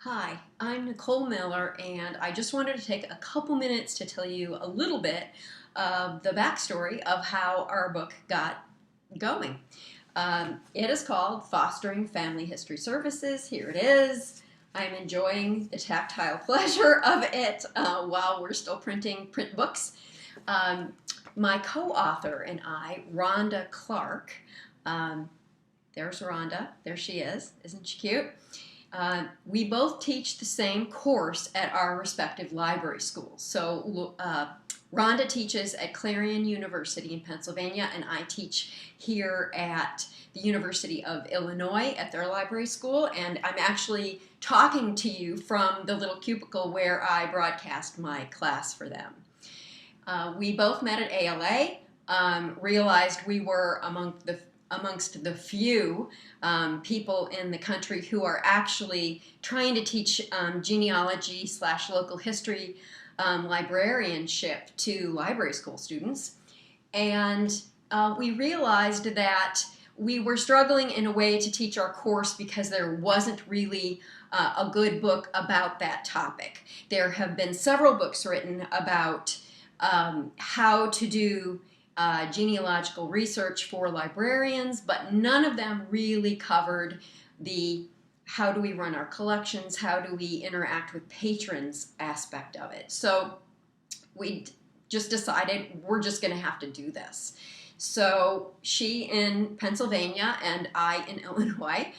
Hi, I'm Nicole Miller, and I just wanted to take a couple minutes to tell you a little bit of the backstory of how our book got going. It is called Fostering Family History Services. Here it is. I'm enjoying the tactile pleasure of it while we're still printing print books. Um, my co-author and I, Rhonda Clark, um, there's Rhonda, there she is, isn't she cute? We both teach the same course at our respective library schools. So Rhonda teaches at Clarion University in Pennsylvania, and I teach here at the University of Illinois at their library school. And I'm actually talking to you from the little cubicle where I broadcast my class for them. We both met at ALA, realized we were amongst the few people in the country who are actually trying to teach genealogy / local history librarianship to library school students. And we realized that we were struggling in a way to teach our course because there wasn't really a good book about that topic. There have been several books written about how to do genealogical research for librarians, but none of them really covered the how do we run our collections, how do we interact with patrons aspect of it. So we just decided we're just going to have to do this. So she in Pennsylvania and I in Illinois,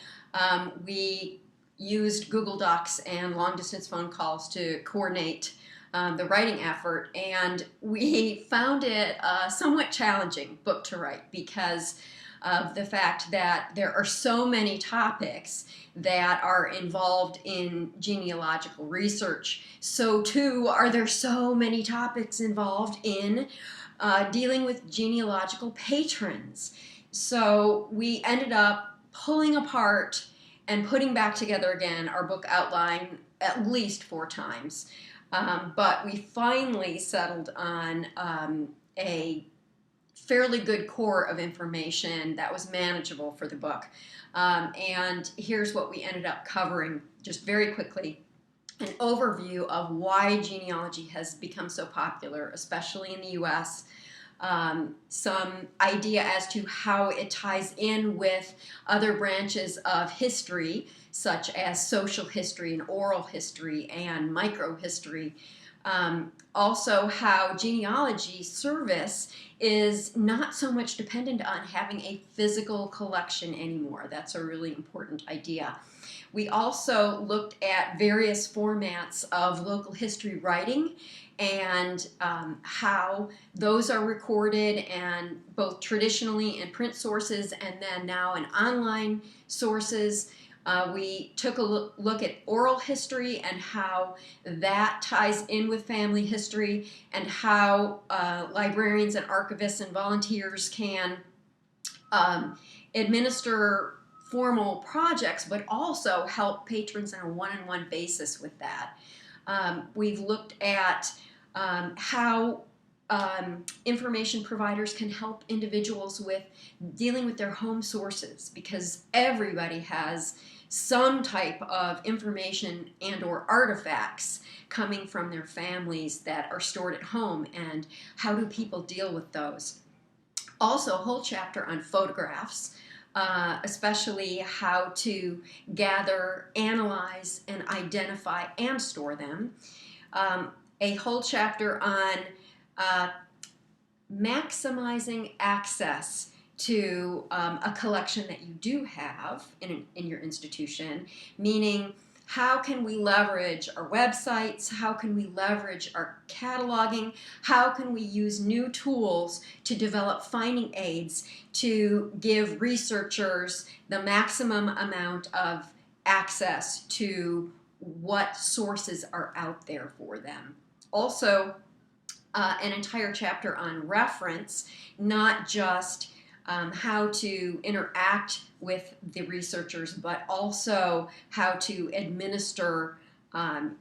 we used Google Docs and long distance phone calls to coordinate the writing effort, and we found it a somewhat challenging book to write because of the fact that there are so many topics that are involved in genealogical research. So too are there so many topics involved in dealing with genealogical patrons. So we ended up pulling apart and putting back together again our book outline at least 4 times. But we finally settled on a fairly good core of information that was manageable for the book. And here's what we ended up covering just very quickly. An overview of why genealogy has become so popular, especially in the US. Some idea as to how it ties in with other branches of history, such as social history and oral history and microhistory. Also, how genealogy service is not so much dependent on having a physical collection anymore. That's a really important idea. We also looked at various formats of local history writing and how those are recorded, and both traditionally in print sources and then now in online sources. We took a look at oral history and how that ties in with family history, and how librarians and archivists and volunteers can administer formal projects, but also help patrons on a one-on-one basis with that. We've looked at how information providers can help individuals with dealing with their home sources, because everybody has some type of information and or artifacts coming from their families that are stored at home, and how do people deal with those. Also, a whole chapter on photographs, especially how to gather, analyze, and identify and store them. A whole chapter on maximizing access to a collection that you do have in your institution, meaning how can we leverage our websites, how can we leverage our cataloging, how can we use new tools to develop finding aids to give researchers the maximum amount of access to what sources are out there for them. Also, an entire chapter on reference, not just how to interact with the researchers, but also how to administer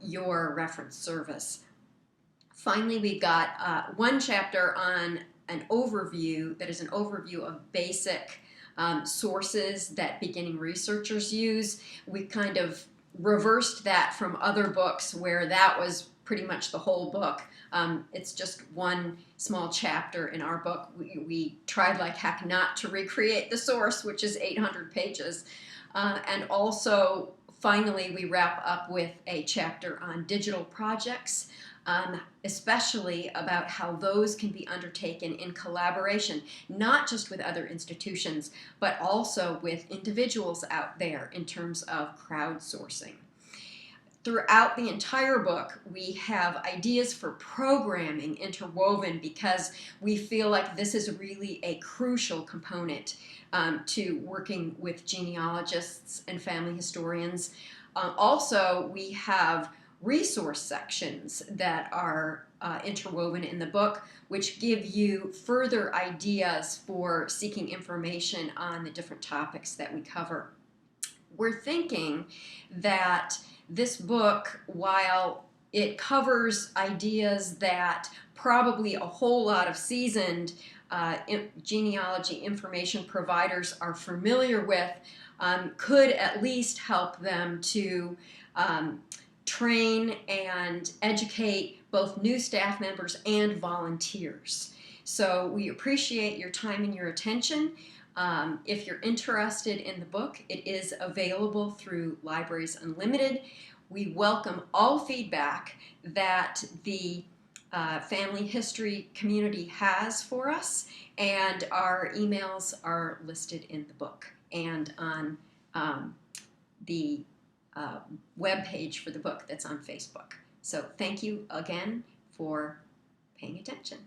your reference service. Finally, we've got one chapter on an overview that is an overview of basic sources that beginning researchers use. We kind of reversed that from other books where that was pretty much the whole book. It's just one small chapter in our book. We tried like heck not to recreate the source, which is 800 pages. And also, finally, we wrap up with a chapter on digital projects, especially about how those can be undertaken in collaboration, not just with other institutions, but also with individuals out there in terms of crowdsourcing. Throughout the entire book, we have ideas for programming interwoven because we feel like this is really a crucial component to working with genealogists and family historians. Also, we have resource sections that are interwoven in the book, which give you further ideas for seeking information on the different topics that we cover. We're thinking that this book, while it covers ideas that probably a whole lot of seasoned genealogy information providers are familiar with, could at least help them to train and educate both new staff members and volunteers. So we appreciate your time and your attention. If you're interested in the book, it is available through Libraries Unlimited. We welcome all feedback that the family history community has for us, and our emails are listed in the book and on the web page for the book that's on Facebook. So thank you again for paying attention.